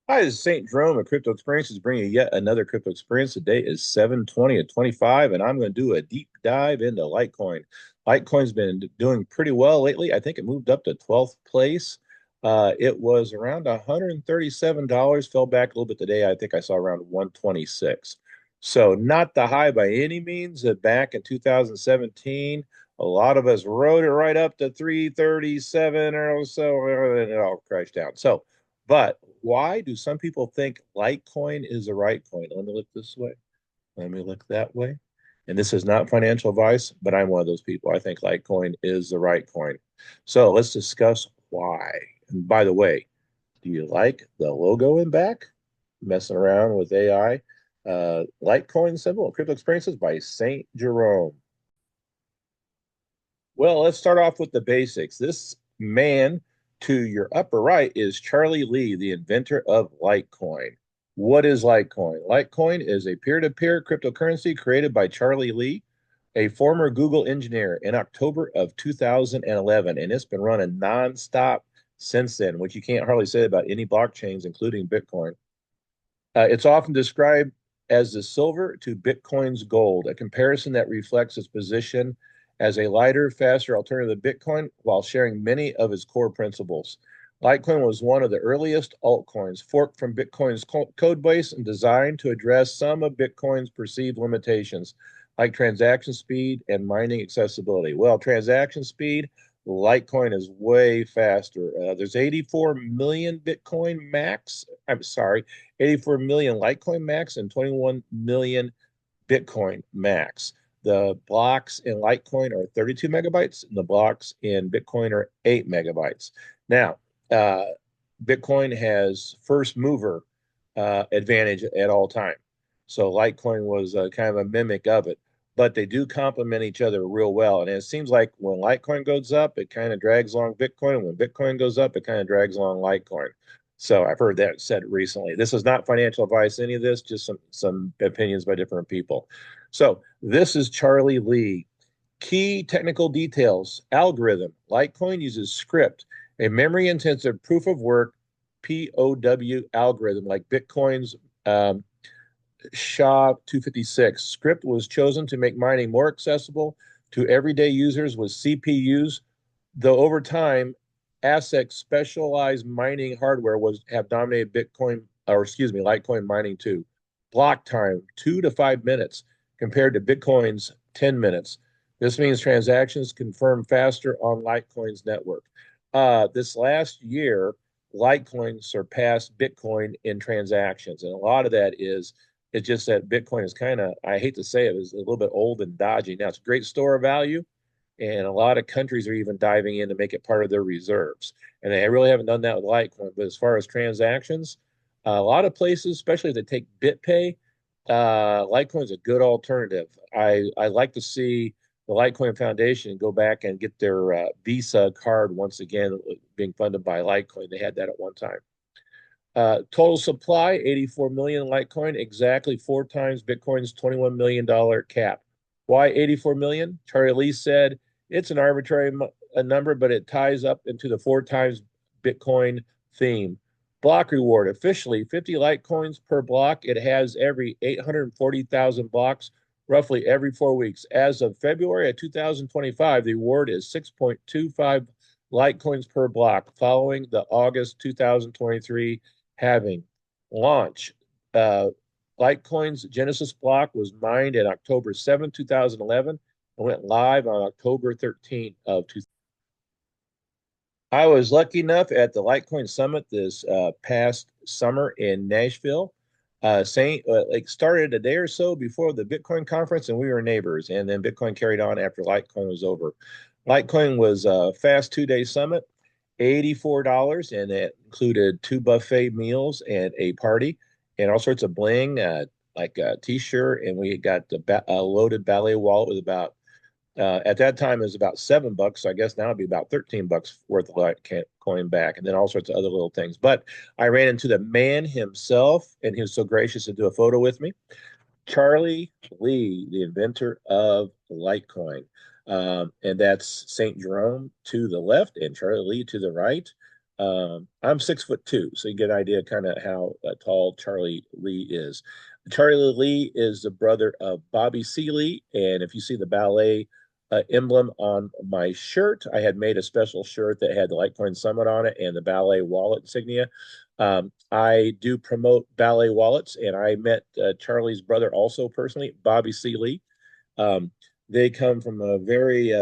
Hi, this is Saint Jerome of Crypto Experiences, bringing you yet another crypto experience. Today is 7/20 of 25, and I'm going to do a deep dive into Litecoin. Litecoin's been doing pretty well lately. I think it moved up to 12th place. It was around $137, fell back a little bit today. I think I saw around 126. So not the high by any means. Back in 2017, a lot of us rode it right up to 337 or so, and it all crashed down. But why do some people think Litecoin is the right coin? Let me look this way. Let me look that way. And this is not financial advice, but I'm one of those people. I think Litecoin is the right coin. So let's discuss why. And by the way, do you like the logo in back? Messing around with AI. Litecoin symbol, crypto experiences by Saint Jerome. Well, let's start off with the basics. This man to your upper right is Charlie Lee, the inventor of Litecoin. What is Litecoin? Litecoin is a peer-to-peer cryptocurrency created by Charlie Lee, a former Google engineer, in October of 2011, and it's been running nonstop since then, which you can't hardly say about any blockchains, including Bitcoin. It's often described as the silver to Bitcoin's gold, a comparison that reflects its position as a lighter, faster alternative to Bitcoin while sharing many of its core principles. Litecoin was one of the earliest altcoins, forked from Bitcoin's code base and designed to address some of Bitcoin's perceived limitations, like transaction speed and mining accessibility. Well, transaction speed, Litecoin is way faster. There's 84 million Bitcoin max. I'm sorry, 84 million Litecoin max and 21 million Bitcoin max. The blocks in Litecoin are 32 megabytes, and the blocks in Bitcoin are 8 megabytes. Now, uh, Bitcoin has first mover advantage at all time. So Litecoin was kind of a mimic of it, but they do complement each other real well. And it seems like when Litecoin goes up, it kind of drags along Bitcoin. And when Bitcoin goes up, it kind of drags along Litecoin. So I've heard that said recently. This is not financial advice, any of this, just some opinions by different people. So this is Charlie Lee. Key technical details. Algorithm. Litecoin uses script, a memory intensive proof of work POW algorithm like Bitcoin's um, SHA-256. Script was chosen to make mining more accessible to everyday users with CPUs, though over time, ASIC specialized mining hardware was have dominated Bitcoin, or excuse me, Litecoin mining too. Block time, 2 to 5 minutes compared to Bitcoin's 10 minutes. This means transactions confirm faster on Litecoin's network. This last year, Litecoin surpassed Bitcoin in transactions. And a lot of that is it's just that Bitcoin is kind of, I hate to say it, is a little bit old and dodgy. Now, it's a great store of value, and a lot of countries are even diving in to make it part of their reserves. And they really haven't done that with Litecoin. But as far as transactions, a lot of places, especially if they take BitPay, Litecoin is a good alternative. I like to see the Litecoin Foundation go back and get their Visa card once again being funded by Litecoin. They had that at one time. Total supply, 84 million Litecoin, exactly four times Bitcoin's $21 million cap. Why 84 million? Charlie Lee said it's an arbitrary number, but it ties up into the four times Bitcoin theme. Block reward, officially 50 Litecoins per block. It has every 840,000 blocks, roughly every 4 weeks. As of February of 2025, the reward is 6.25 Litecoins per block, following the August 2023 having launch. Uh, Litecoin's Genesis block was mined in October 7th, 2011, and went live on October 13th of 2000. I was lucky enough at the Litecoin Summit this past summer in Nashville. Saint like started a day or so before the Bitcoin conference, and we were neighbors. And then Bitcoin carried on after Litecoin was over. Litecoin was a fast 2 day summit, $84, and it included two buffet meals and a party, and all sorts of bling, like a T-shirt, and we got a loaded Ballet Wallet with about at that time it was about $7. So I guess now it'd be about $13 worth of Litecoin back, and then all sorts of other little things. But I ran into the man himself, and he was so gracious to do a photo with me. Charlie Lee, the inventor of Litecoin. And that's St. Jerome to the left and Charlie Lee to the right. I'm 6'2", so you get an idea kind of how tall Charlie Lee is. Charlie Lee is the brother of Bobby C. Lee, and if you see the ballet emblem on my shirt, I had made a special shirt that had the Litecoin Summit on it and the Ballet Wallet insignia. I do promote Ballet Wallets, and I met Charlie's brother also personally, Bobby C. Lee. Um, they come from a very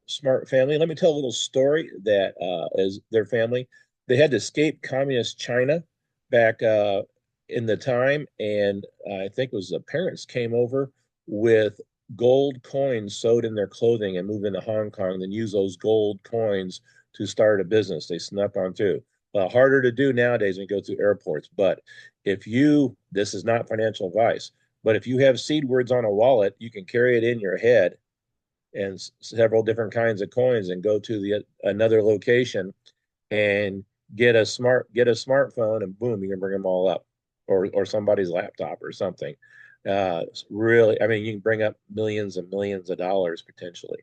smart family. Let me tell a little story that is their family. They had to escape communist China back in the time, and I think it was the parents came over with gold coins sewed in their clothing and moved into Hong Kong, then use those gold coins to start a business. They snuck on through. Harder to do nowadays when you go through airports. But if you, this is not financial advice, but if you have seed words on a wallet, you can carry it in your head and several different kinds of coins and go to the another location and get a smartphone and boom, you can bring them all up or somebody's laptop or something. It's really, I mean, you can bring up millions and millions of dollars potentially.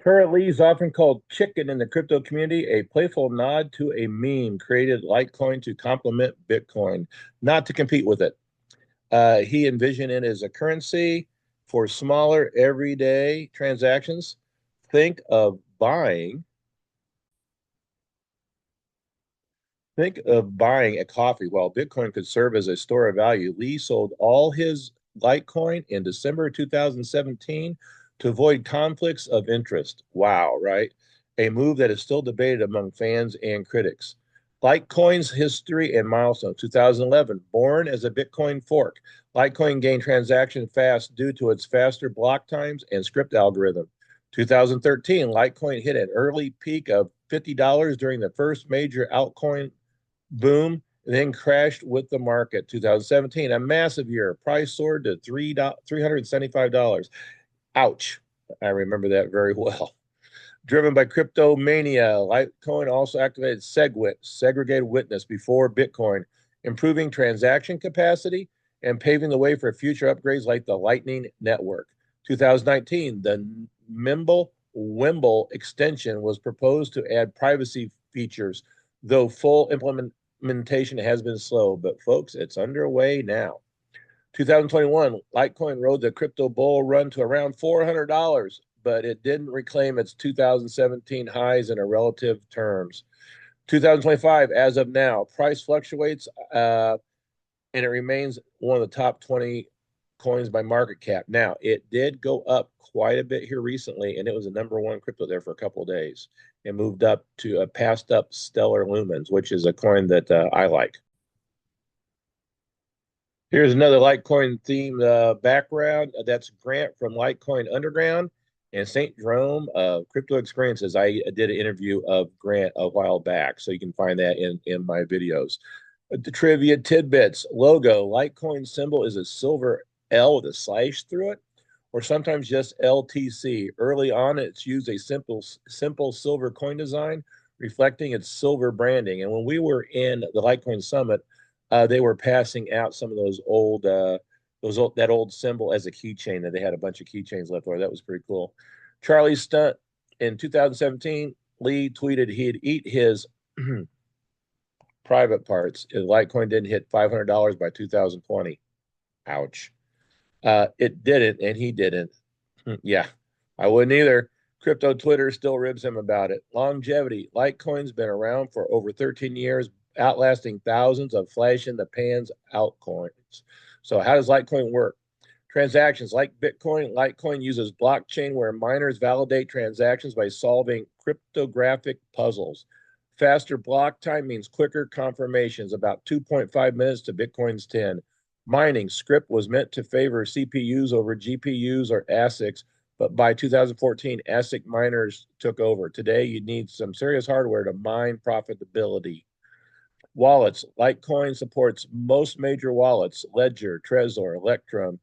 Currently, is often called chicken in the crypto community, a playful nod to a meme created Litecoin to complement Bitcoin, not to compete with it. He envisioned it as a currency for smaller everyday transactions. Think of buying, think of buying a coffee while Bitcoin could serve as a store of value. Lee sold all his Litecoin in December 2017 to avoid conflicts of interest. Wow, right? A move that is still debated among fans and critics. Litecoin's history and milestone 2011, born as a Bitcoin fork. Litecoin gained transaction fast due to its faster block times and script algorithm. 2013, Litecoin hit an early peak of $50 during the first major altcoin boom, then crashed with the market. 2017, a massive year. Price soared to $375. Ouch. I remember that very well. Driven by crypto mania, Litecoin also activated SegWit, segregated witness, before Bitcoin, improving transaction capacity and paving the way for future upgrades like the Lightning Network. 2019, the Mimble Wimble extension was proposed to add privacy features, though full implementation has been slow. But folks, it's underway now. 2021, Litecoin rode the crypto bull run to around $400, but it didn't reclaim its 2017 highs in a relative terms. 2025, as of now, price fluctuates and it remains one of the top 20 coins by market cap. Now, it did go up quite a bit here recently, and it was the number one crypto there for a couple of days and moved up to passed up Stellar Lumens, which is a coin that I like. Here's another Litecoin themed background. That's Grant from Litecoin Underground and Saintjerome Crypto Experiences. I did an interview of Grant a while back, so you can find that in my videos. The trivia tidbits logo Litecoin symbol is a silver L with a slash through it, or sometimes just LTC. Early on, it's used a simple silver coin design reflecting its silver branding. And when we were in the Litecoin Summit, they were passing out some of that old symbol as a keychain. That they had a bunch of keychains left over. That was pretty cool. Charlie stunt in 2017. Lee tweeted he'd eat his private parts if Litecoin didn't hit $500 by 2020. Ouch. It didn't, and he didn't. Yeah, I wouldn't either. Crypto Twitter still ribs him about it. Longevity. Litecoin's been around for over 13 years, outlasting thousands of flash in the pans altcoins. So, how does Litecoin work? Transactions like Bitcoin, Litecoin uses blockchain where miners validate transactions by solving cryptographic puzzles. Faster block time means quicker confirmations, about 2.5 minutes to Bitcoin's 10. Mining script was meant to favor CPUs over GPUs or ASICs, but by 2014, ASIC miners took over. Today, you need some serious hardware to mine profitability. Wallets. Litecoin supports most major wallets, Ledger, Trezor, Electrum,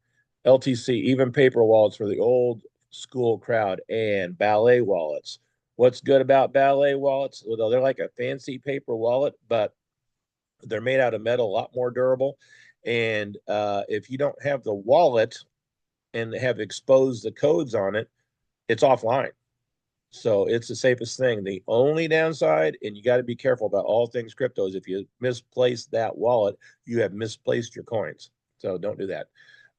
LTC, even paper wallets for the old school crowd, and Ballet wallets. What's good about Ballet wallets? Well, they're like a fancy paper wallet, but they're made out of metal, a lot more durable. And if you don't have the wallet and have exposed the codes on it, it's offline. So it's the safest thing. The only downside, and you got to be careful about all things crypto, is if you misplace that wallet, you have misplaced your coins. So don't do that.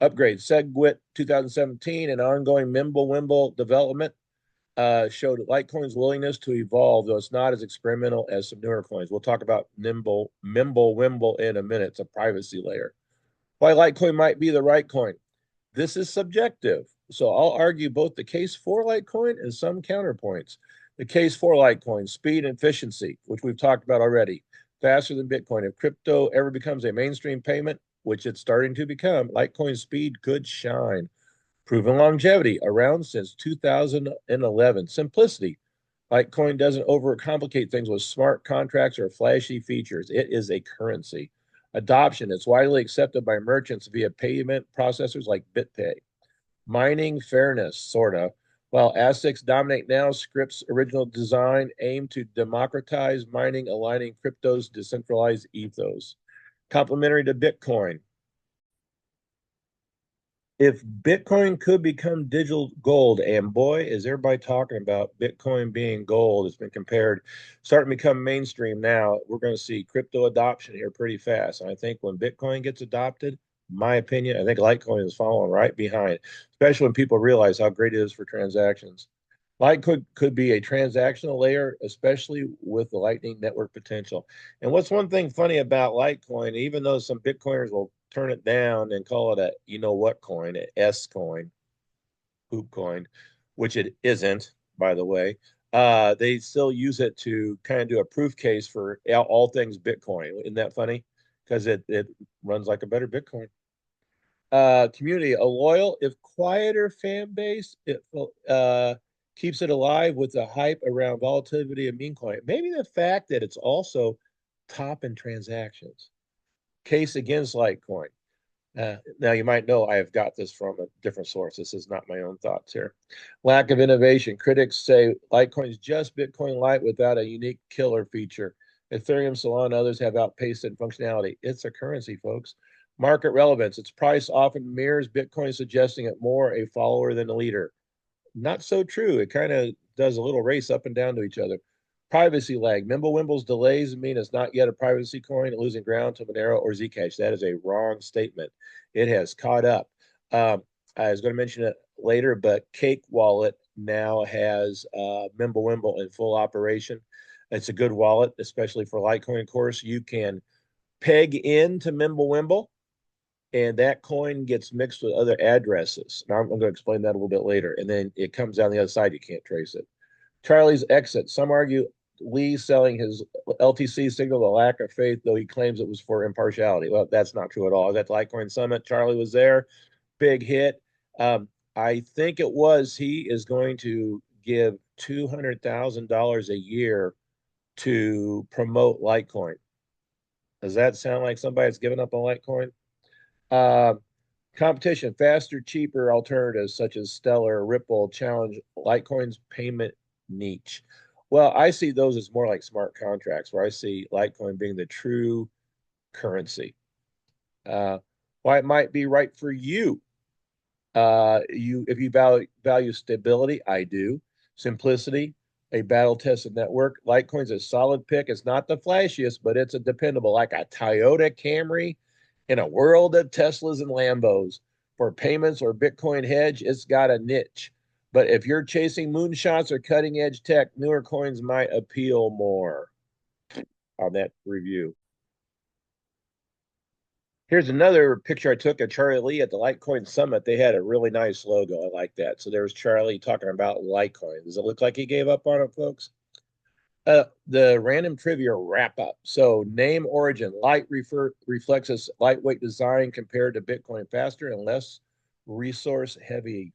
Upgrade. SegWit 2017 and ongoing Mimblewimble development showed Litecoin's willingness to evolve, though it's not as experimental as some newer coins. We'll talk about Mimblewimble in a minute. It's a privacy layer. Why Litecoin might be the right coin. This is subjective. So I'll argue both the case for Litecoin and some counterpoints. The case for Litecoin, speed and efficiency, which we've talked about already, faster than Bitcoin. If crypto ever becomes a mainstream payment, which it's starting to become, Litecoin's speed could shine. Proven longevity, around since 2011. Simplicity, Litecoin doesn't overcomplicate things with smart contracts or flashy features. It is a currency. Adoption, it's widely accepted by merchants via payment processors like BitPay. Mining fairness, sort of. While ASICs dominate now, Script's original design aimed to democratize mining, aligning crypto's decentralized ethos. Complementary to Bitcoin, if Bitcoin could become digital gold, and boy, is everybody talking about Bitcoin being gold, it's been compared, starting to become mainstream now. We're going to see crypto adoption here pretty fast. And I think when Bitcoin gets adopted, my opinion, I think Litecoin is following right behind, especially when people realize how great it is for transactions. Litecoin could be a transactional layer, especially with the Lightning Network potential. And what's one thing funny about Litecoin, even though some Bitcoiners will turn it down and call it a you know what coin, an S coin, poop coin, which it isn't, by the way. They still use it to kind of do a proof case for all things Bitcoin. Isn't that funny? Because it runs like a better Bitcoin. Community, a loyal, if quieter fan base, it keeps it alive with the hype around volatility of meme coin. Maybe the fact that it's also top in transactions. Case against Litecoin. Now, you might know I have got this from a different source. This is not my own thoughts here. Lack of innovation. Critics say Litecoin is just Bitcoin Lite without a unique killer feature. Ethereum, Solana, and others have outpaced it in functionality. It's a currency, folks. Market relevance. Its price often mirrors Bitcoin, suggesting it more a follower than a leader. Not so true. It kind of does a little race up and down to each other. Privacy lag. Mimblewimble's delays mean it's not yet a privacy coin, losing ground to Monero or Zcash. That is a wrong statement. It has caught up. I was going to mention it later, but Cake Wallet now has Mimblewimble in full operation. It's a good wallet, especially for Litecoin. Of course, you can peg into Mimblewimble, and that coin gets mixed with other addresses. Now, I'm going to explain that a little bit later. And then it comes down the other side. You can't trace it. Charlie's exit. Some argue Lee selling his LTC signaled a lack of faith, though he claims it was for impartiality. Well, that's not true at all. At the Litecoin Summit, Charlie was there. Big hit. I think it was he is going to give $200,000 a year to promote Litecoin. Does that sound like somebody that's given up on Litecoin? Uh, Competition, faster, cheaper alternatives such as Stellar, Ripple, challenge Litecoin's payment niche. Well, I see those as more like smart contracts, where I see Litecoin being the true currency. Why it might be right for you. If you value stability, I do. Simplicity, a battle-tested network. Litecoin's a solid pick. It's not the flashiest, but it's a dependable, like a Toyota Camry in a world of Teslas and Lambos. For payments or Bitcoin hedge, it's got a niche. But if you're chasing moonshots or cutting edge tech, newer coins might appeal more on that review. Here's another picture I took of Charlie Lee at the Litecoin Summit. They had a really nice logo. I like that. So there was Charlie talking about Litecoin. Does it look like he gave up on it, folks? The random trivia wrap up. So name origin, reflects its lightweight design compared to Bitcoin, faster and less resource heavy.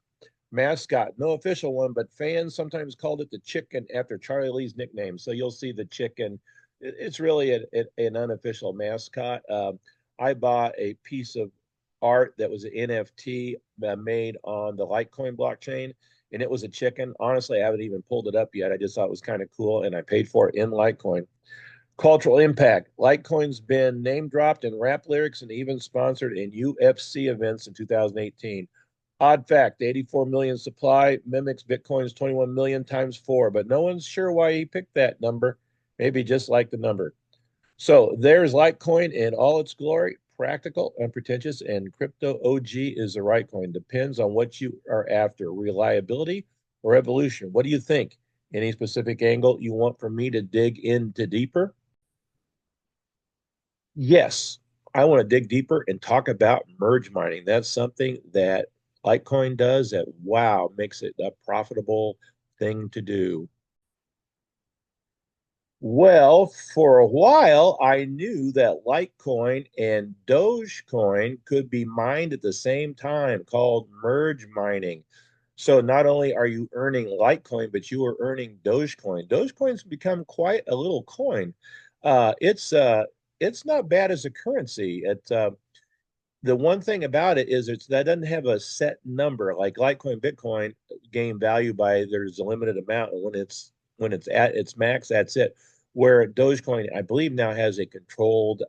Mascot, no official one, but fans sometimes called it the chicken after Charlie Lee's nickname. So you'll see the chicken. It's really an unofficial mascot. I bought a piece of art that was an NFT made on the Litecoin blockchain, and it was a chicken. Honestly, I haven't even pulled it up yet. I just thought it was kind of cool, and I paid for it in Litecoin. Cultural impact. Litecoin's been name dropped in rap lyrics and even sponsored in UFC events in 2018. Odd fact, the 84 million supply mimics Bitcoin's 21 million times four, but no one's sure why he picked that number. Maybe just like the number. So there's Litecoin in all its glory, practical, unpretentious, and crypto OG is the right coin. Depends on what you are after, reliability or evolution. What do you think? Any specific angle you want from me to dig into deeper? Yes, I want to dig deeper and talk about merge mining. That's something that Litecoin does that, wow, makes it a profitable thing to do. Well, for a while, I knew that Litecoin and Dogecoin could be mined at the same time, called merge mining. So not only are you earning Litecoin, but you are earning Dogecoin. Dogecoin's become quite a little coin. It's not bad as a currency. The one thing about it is that doesn't have a set number. Like Litecoin, Bitcoin gain value by there's a limited amount. And when it's at its max, that's it. Where Dogecoin, I believe now has a controlled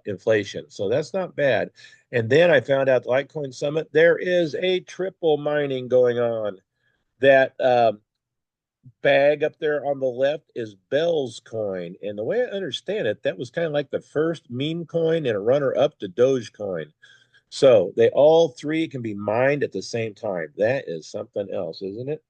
inflation, so that's not bad. And then I found out the Litecoin Summit there is a triple mining going on. That bag up there on the left is Bell's coin, and the way I understand it, that was kind of like the first meme coin and a runner up to Dogecoin. So they all three can be mined at the same time. That is something else, isn't it?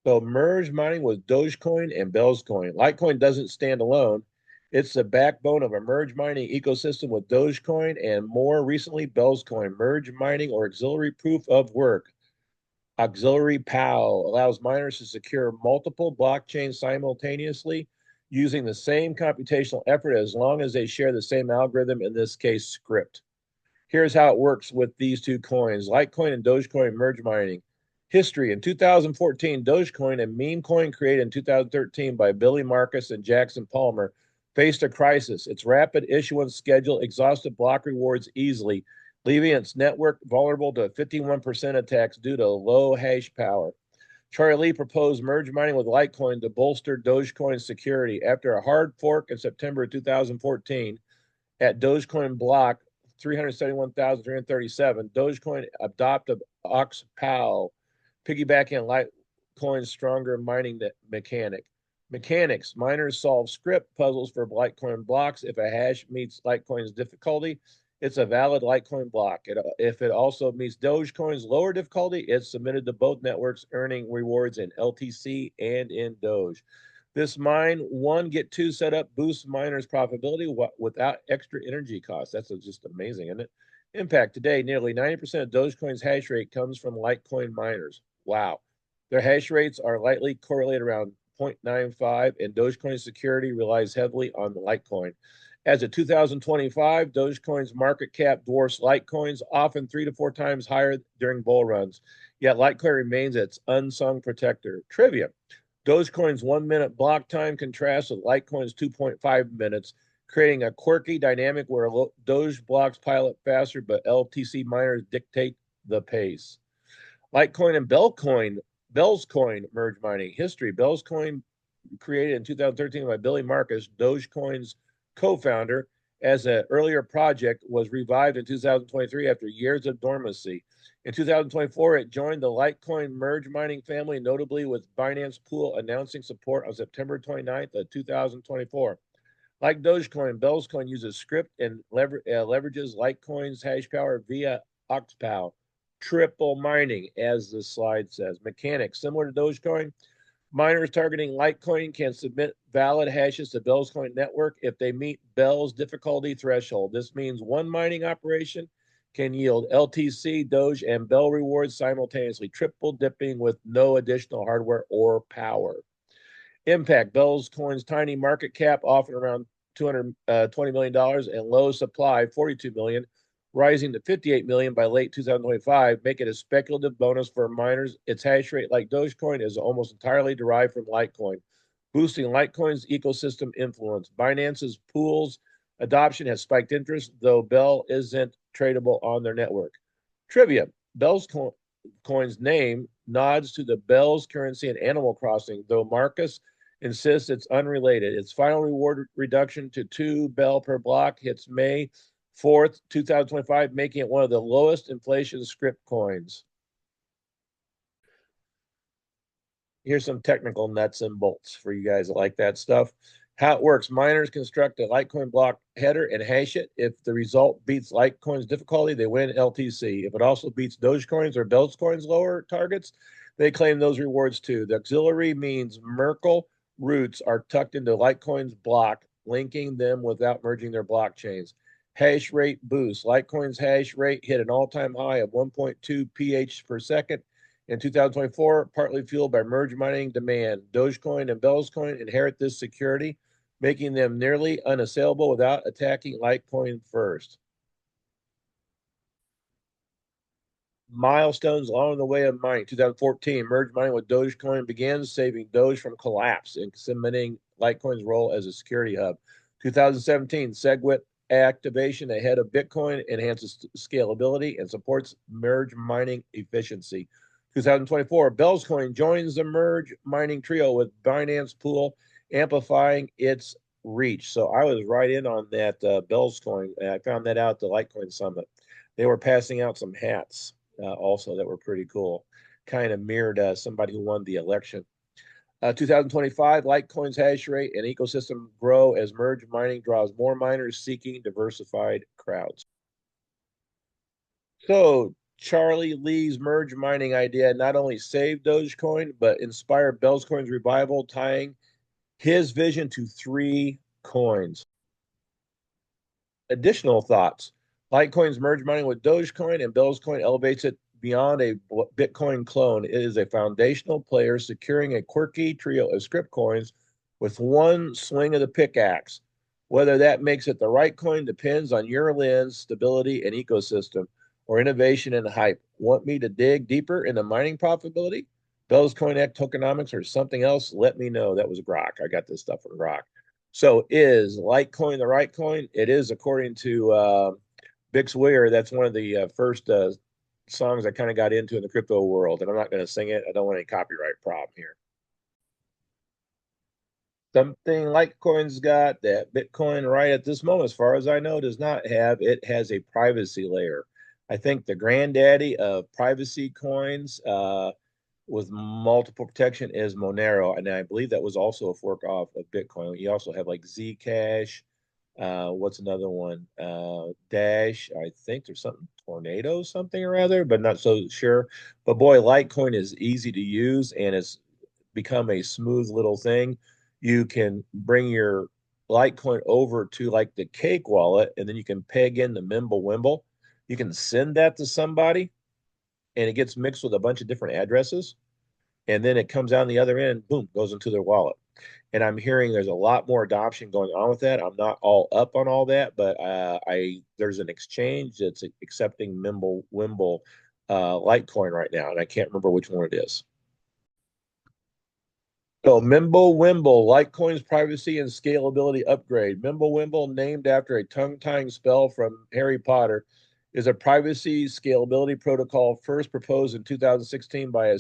So merge mining with Dogecoin and Bell's coin. Litecoin doesn't stand alone. It's the backbone of a merge mining ecosystem with Dogecoin and more recently Bell's coin. Merge mining or auxiliary proof of work. Auxiliary POW allows miners to secure multiple blockchains simultaneously using the same computational effort as long as they share the same algorithm, in this case, script. Here's how it works with these two coins, Litecoin and Dogecoin merge mining. History. In 2014, Dogecoin, a meme coin created in 2013 by Billy Marcus and Jackson Palmer, faced a crisis. Its rapid issuance schedule exhausted block rewards easily, leaving its network vulnerable to 51% attacks due to low hash power. Charlie Lee proposed merge mining with Litecoin to bolster Dogecoin's security. After a hard fork in September 2014, at Dogecoin block 371,337, Dogecoin adopted OxPow, piggybacking Litecoin's stronger mining mechanic. Mechanics, miners solve script puzzles for Litecoin blocks. If a hash meets Litecoin's difficulty, it's a valid Litecoin block. If it also meets Dogecoin's lower difficulty, it's submitted to both networks, earning rewards in LTC and in Doge. This mine one get two set up boosts miners' profitability without extra energy costs. That's just amazing, isn't it? Impact today, nearly 90% of Dogecoin's hash rate comes from Litecoin miners. Wow. Their hash rates are lightly correlated around 0.95, and Dogecoin's security relies heavily on Litecoin. As of 2025, Dogecoin's market cap dwarfs Litecoin's, often 3 to 4 times higher during bull runs. Yet Litecoin remains its unsung protector. Trivia. Dogecoin's 1 minute block time contrasts with Litecoin's 2.5 minutes, creating a quirky dynamic where Doge blocks pile up faster, but LTC miners dictate the pace. Litecoin and Bell's coin merge mining. History. Bell's coin created in 2013 by Billy Marcus, Dogecoin's co-founder, as an earlier project, was revived in 2023 after years of dormancy. In 2024, it joined the Litecoin merge mining family, notably with Binance Pool announcing support on September 29th of 2024. Like Dogecoin, Bell's coin uses script and leverages Litecoin's hash power via OxPow. Triple mining, as the slide says. Mechanics similar to Dogecoin. Miners targeting Litecoin can submit valid hashes to Bell's coin network if they meet Bell's difficulty threshold. This means one mining operation can yield LTC, Doge, and Bell rewards simultaneously, triple dipping with no additional hardware or power. Impact. Bell's coin's tiny market cap, often around $220 million, and low supply, 42 million, rising to 58 million by late 2025, make it a speculative bonus for miners. Its hash rate, like Dogecoin, is almost entirely derived from Litecoin, boosting Litecoin's ecosystem influence. Binance's pools adoption has spiked interest, though Bell isn't tradable on their network. Trivia. Bell's coin's name nods to the Bell's currency in Animal Crossing, though Marcus insists it's unrelated. Its final reward reduction to 2 Bell per block hits May Fourth, 2025, making it one of the lowest inflation script coins. Here's some technical nuts and bolts for you guys that like that stuff. How it works: miners construct a Litecoin block header and hash it. If the result beats Litecoin's difficulty, they win LTC. If it also beats Dogecoin's or Belzcoin's lower targets, they claim those rewards too. The auxiliary means Merkle roots are tucked into Litecoin's block, linking them without merging their blockchains. Hash rate boost. Litecoin's hash rate hit an all-time high of 1.2 pH per second in 2024, partly fueled by merge mining demand. Dogecoin and Belzcoin inherit this security, making them nearly unassailable without attacking Litecoin first. Milestones along the way of mining. 2014, merge mining with Dogecoin began, saving Doge from collapse and cementing Litecoin's role as a security hub. 2017, SegWit activation ahead of Bitcoin enhances scalability and supports merge mining efficiency. 2024, Belzcoin joins the merge mining trio with Binance Pool, amplifying its reach. So I was right in on that Belzcoin. I found that out at the Litecoin Summit. They were passing out some hats also that were pretty cool. Kind of mirrored somebody who won the election. 2025, Litecoin's hash rate and ecosystem grow as merge mining draws more miners seeking diversified crowds. So Charlie Lee's merge mining idea not only saved Dogecoin, but inspired Belzcoin's revival, tying his vision to three coins. Additional thoughts. Litecoin's merge mining with Dogecoin and Belzcoin elevates it beyond a Bitcoin clone. It is a foundational player securing a quirky trio of script coins with one swing of the pickaxe. Whether that makes it the right coin depends on your lens, stability, and ecosystem, or innovation and hype. Want me to dig deeper into mining profitability, Belzcoin tokenomics, or something else? Let me know. That was Grok. I got this stuff from Grok. So is Litecoin the right coin? It is, according to Bix Weir. That's one of the first songs I kind of got into in the crypto world, and I'm not going to sing it. I don't want any copyright problem here. Something Litecoin's got that Bitcoin right at this moment, as far as I know, does not have. It has a privacy layer. I think the granddaddy of privacy coins with multiple protection is Monero, and I believe that was also a fork off of Bitcoin. You also have like Zcash. What's another one? Dash. I think there's something Tornado, something or other, but not so sure. But boy, Litecoin is easy to use, and it's become a smooth little thing. You can bring your Litecoin over to like the Cake wallet, and then you can peg in the Mimblewimble. You can send that to somebody, and it gets mixed with a bunch of different addresses, and then it comes out the other end, boom, goes into their wallet. And I'm hearing there's a lot more adoption going on with that. I'm not all up on all that, but there's an exchange that's accepting Mimblewimble Litecoin right now, and I can't remember which one it is. So Mimblewimble, Litecoin's privacy and scalability upgrade. Mimblewimble, named after a tongue-tying spell from Harry Potter, is a privacy scalability protocol first proposed in 2016 by a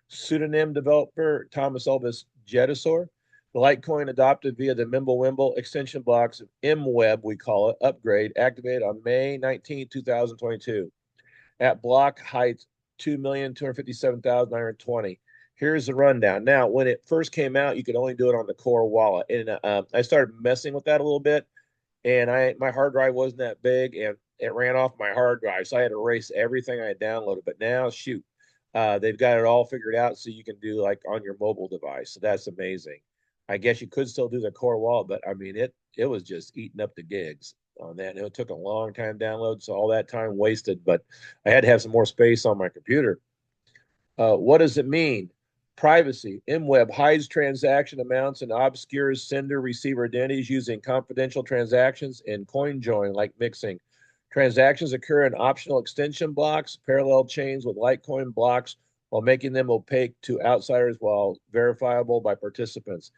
pseudonym developer, Thomas Elvis Jedusor. The Litecoin adopted via the Mimblewimble extension blocks of MWeb, we call it, upgrade, activated on May 19, 2022 at block height 2,257,920. Here's the rundown. Now, when it first came out, you could only do it on the core wallet. And I started messing with that a little bit. And my hard drive wasn't that big, and it ran off my hard drive. So I had to erase everything I had downloaded. But now, shoot, they've got it all figured out so you can do like on your mobile device. So that's amazing. I guess you could still do the core wallet, but I mean, it was just eating up the gigs on that. And it took a long time to download, so all that time wasted. But I had to have some more space on my computer. What does it mean? Privacy. MWeb hides transaction amounts and obscures sender receiver identities using confidential transactions and coin join like mixing. Transactions occur in optional extension blocks, parallel chains with Litecoin blocks, while making them opaque to outsiders while verifiable by participants.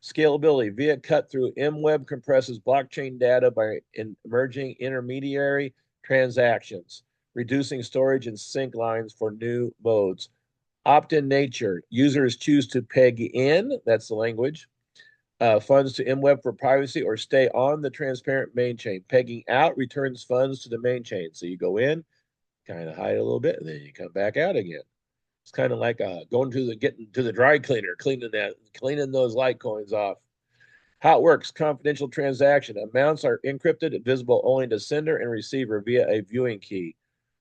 Scalability via cut through MWeb compresses blockchain data by merging intermediary transactions, reducing storage and sync lines for new modes. Opt-in nature. Users choose to peg in, that's the language, funds to MWeb for privacy or stay on the transparent main chain. Pegging out returns funds to the main chain. So you go in, kind of hide a little bit, and then you come back out again. It's kind of like going to the getting to the dry cleaner, cleaning those Litecoins off. How it works: confidential transaction. Amounts are encrypted, visible only to sender and receiver via a viewing key.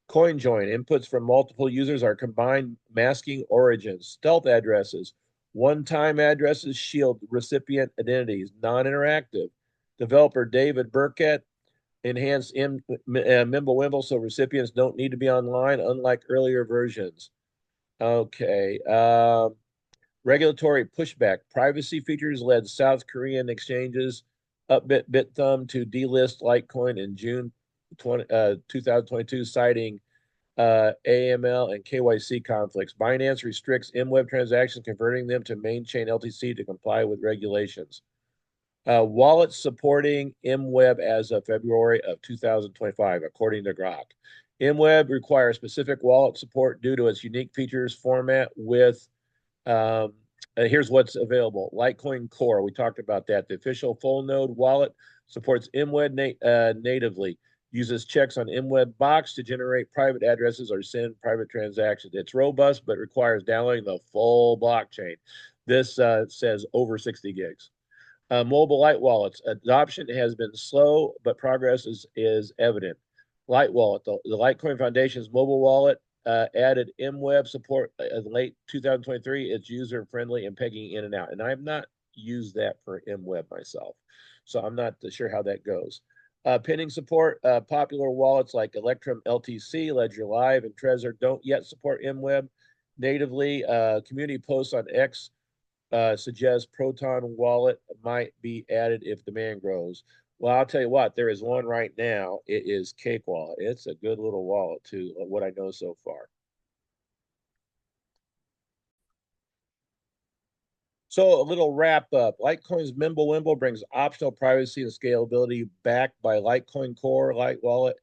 Coin join. Inputs from multiple users are combined, masking origins. Stealth addresses. One-time addresses shield recipient identities. Non-interactive. Developer David Burkett enhanced Mimblewimble so recipients don't need to be online, unlike earlier versions. Okay. Regulatory pushback. Privacy features led South Korean exchanges Bitthumb to delist Litecoin in June 2022, citing AML and KYC conflicts. Binance restricts MWeb transactions, converting them to main chain LTC to comply with regulations. Wallets supporting MWeb as of February of 2025, according to Grok. MWeb requires specific wallet support due to its unique features format with here's what's available. Litecoin Core, we talked about that. The official full node wallet supports MWeb natively, uses checks on MWeb box to generate private addresses or send private transactions. It's robust, but requires downloading the full blockchain. This says over 60 gigs. Mobile light wallets. Adoption has been slow, but progress is evident. Light Wallet, the Litecoin Foundation's mobile wallet, added MWeb support in late 2023. It's user friendly and pegging in and out. And I have not used that for MWeb myself, so I'm not sure how that goes. Pinning support. Popular wallets like Electrum LTC, Ledger Live, and Trezor don't yet support MWeb natively. Community posts on X suggests Proton Wallet might be added if demand grows. Well, I'll tell you what, there is one right now. It is Cake Wallet. It's a good little wallet, too, what I know so far. So a little wrap up. Litecoin's Mimblewimble brings optional privacy and scalability backed by Litecoin Core, Light Wallet,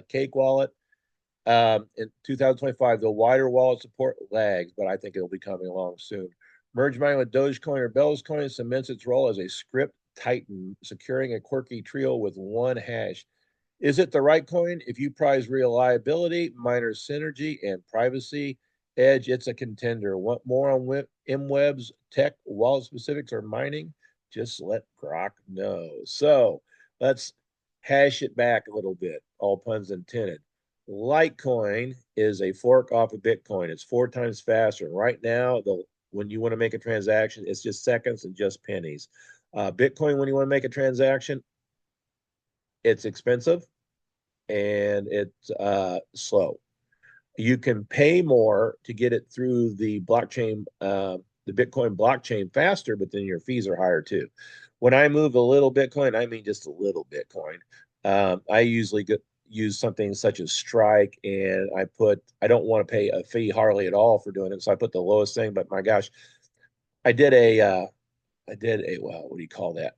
Cake Wallet. In 2025, the wider wallet support lags, but I think it'll be coming along soon. Merge mining with Dogecoin or Belzcoin cements its role as a script titan, securing a quirky trio with one hash. Is it the right coin? If you prize reliability, miner synergy, and privacy edge, it's a contender. Want more on MWeb's tech, wallet specifics, or mining? Just let Grok know. So let's hash it back a little bit, all puns intended. Litecoin is a fork off of Bitcoin. It's 4 times faster. Right now, when you want to make a transaction, it's just seconds and just pennies. Bitcoin, when you want to make a transaction, it's expensive and it's slow. You can pay more to get it through the blockchain, the Bitcoin blockchain faster, but then your fees are higher too. When I move a little Bitcoin, I mean just a little Bitcoin. I usually use something such as Strike, and I don't want to pay a fee hardly at all for doing it, so I put the lowest thing. But my gosh, I did a well, what do you call that?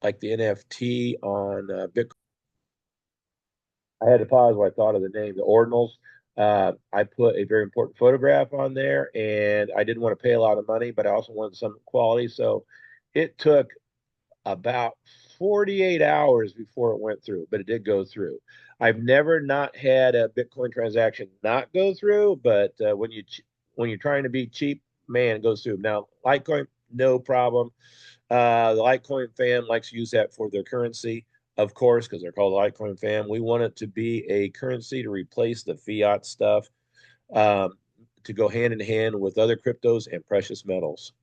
Like the NFT on Bitcoin. I had to pause when I thought of the name, the ordinals. I put a very important photograph on there, and I didn't want to pay a lot of money, but I also wanted some quality. So it took about 48 hours before it went through, but it did go through. I've never not had a Bitcoin transaction not go through, but when you're trying to be cheap, man, it goes through. Now, Litecoin, no problem. The Litecoin fam likes to use that for their currency, of course, because they're called the Litecoin fam. We want it to be a currency to replace the fiat stuff, um, to go hand in hand with other cryptos and precious metals.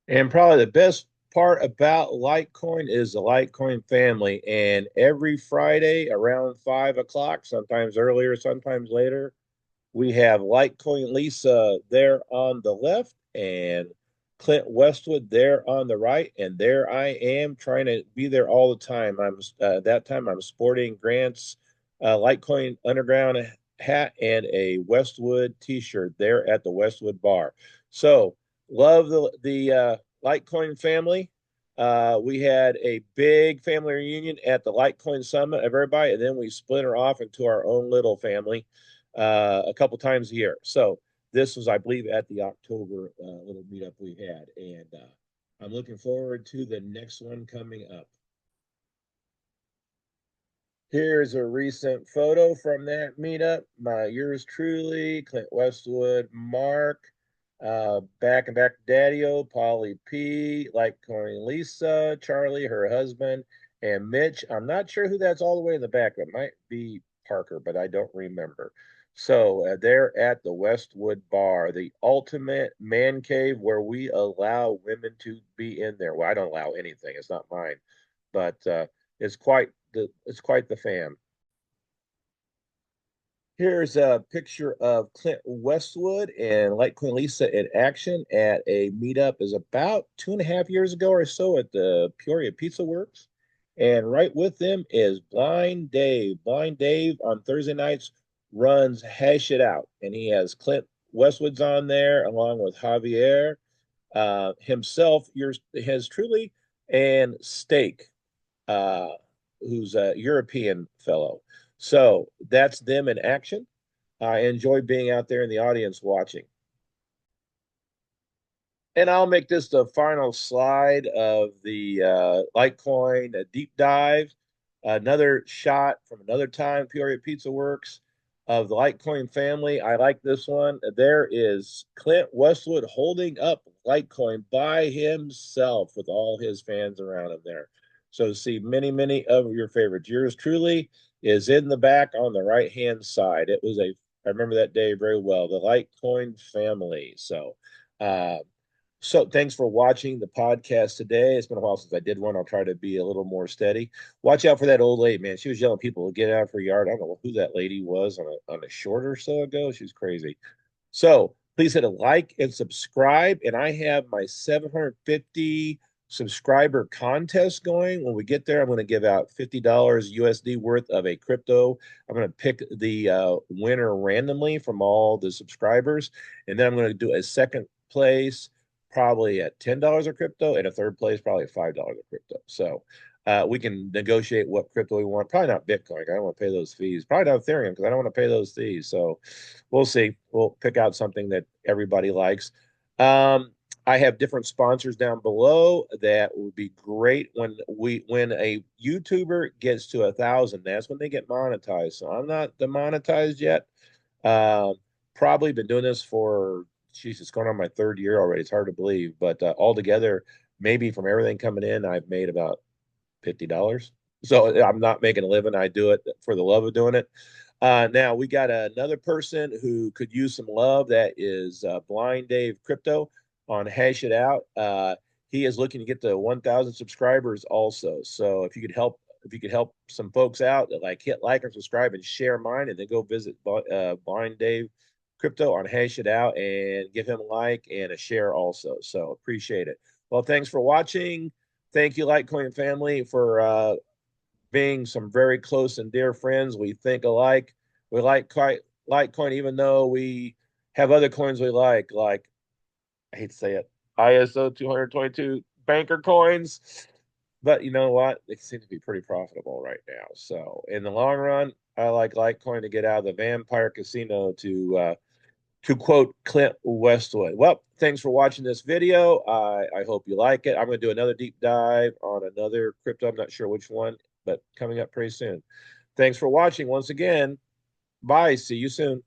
And probably the best part about Litecoin is the Litecoin family. And every Friday around 5 o'clock, sometimes earlier, sometimes later, we have Litecoin Lisa there on the left and Clint Westwood there on the right. And there I am trying to be there all the time. That time I'm sporting Grant's Litecoin Underground hat and a Westwood t-shirt there at the Westwood bar. So love the Litecoin family. We had a big family reunion at the Litecoin Summit of everybody, and then we splinter off into our own little family a couple times a year. So This was, I believe, at the October little meetup we had. And I'm looking forward to the next one coming up. Here's a recent photo from that meetup. My yours truly, Clint Westwood, Mark, back and back Daddy-O, Polly P, Litecoin Lisa, Charlie, her husband, and Mitch. I'm not sure who that's all the way in the back. It might be Parker, but I don't remember. So they're at the Westwood Bar, the ultimate man cave where we allow women to be in there. Well, I don't allow anything. It's not mine, but it's quite the fan. Here's a picture of Clint Westwood and Litecoin Lisa in action at a meetup is about 2.5 years ago or so at the Peoria Pizza Works. And right with them is Blind Dave. Blind Dave on Thursday nights runs Hash It Out. And he has Clint Westwood's on there along with Javier, himself, his truly, and Steak, uh, who's a European fellow. So that's them in action. I enjoy being out there in the audience watching. And I'll make this the final slide of the Litecoin deep dive. Another shot from another time, Peoria Pizza Works of the Litecoin family. I like this one. There is Clint Westwood holding up Litecoin by himself with all his fans around him there. So see many, many of your favorites. Yours truly is in the back on the right hand side. I remember that day very well, the Litecoin family. So thanks for watching the podcast today. It's been a while since I did one. I'll try to be a little more steady. Watch out for that old lady, man. She was yelling people to get out of her yard. I don't know who that lady was on a short or so ago. She was crazy. So please hit a like and subscribe. And I have my 750 subscriber contest going. When we get there, I'm going to give out $50 USD worth of a crypto. I'm going to pick the winner randomly from all the subscribers. And then I'm going to do a second place probably at $10 of crypto, and a third place probably at $5 of crypto. So we can negotiate what crypto we want. Probably not Bitcoin. I don't want to pay those fees. Probably not Ethereum because I don't want to pay those fees. So we'll see. We'll pick out something that everybody likes. I have different sponsors down below that would be great when a YouTuber gets to 1,000. That's when they get monetized. So I'm not demonetized yet. Um, Probably been doing this for, geez, it's going on my third year already. It's hard to believe, but altogether, maybe from everything coming in, I've made about $50. So I'm not making a living. I do it for the love of doing it. Now we got another person who could use some love. That is Blind Dave Crypto on Hash It Out. He is looking to get to 1,000 subscribers also. So if you could help some folks out, like hit like and subscribe and share mine, and then go visit Blind Dave Crypto on Hash It Out and give him a like and a share also. So appreciate it. Well, thanks for watching. Thank you, Litecoin family, for being some very close and dear friends. We think alike. We like Litecoin, even though we have other coins we like I hate to say it, ISO 222 banker coins. But you know what? They seem to be pretty profitable right now. So in the long run, I like Litecoin to get out of the vampire casino to quote Clint Westwood. Well, thanks for watching this video. I hope you like it. I'm going to do another deep dive on another crypto. I'm not sure which one, but coming up pretty soon. Thanks for watching once again. Bye. See you soon.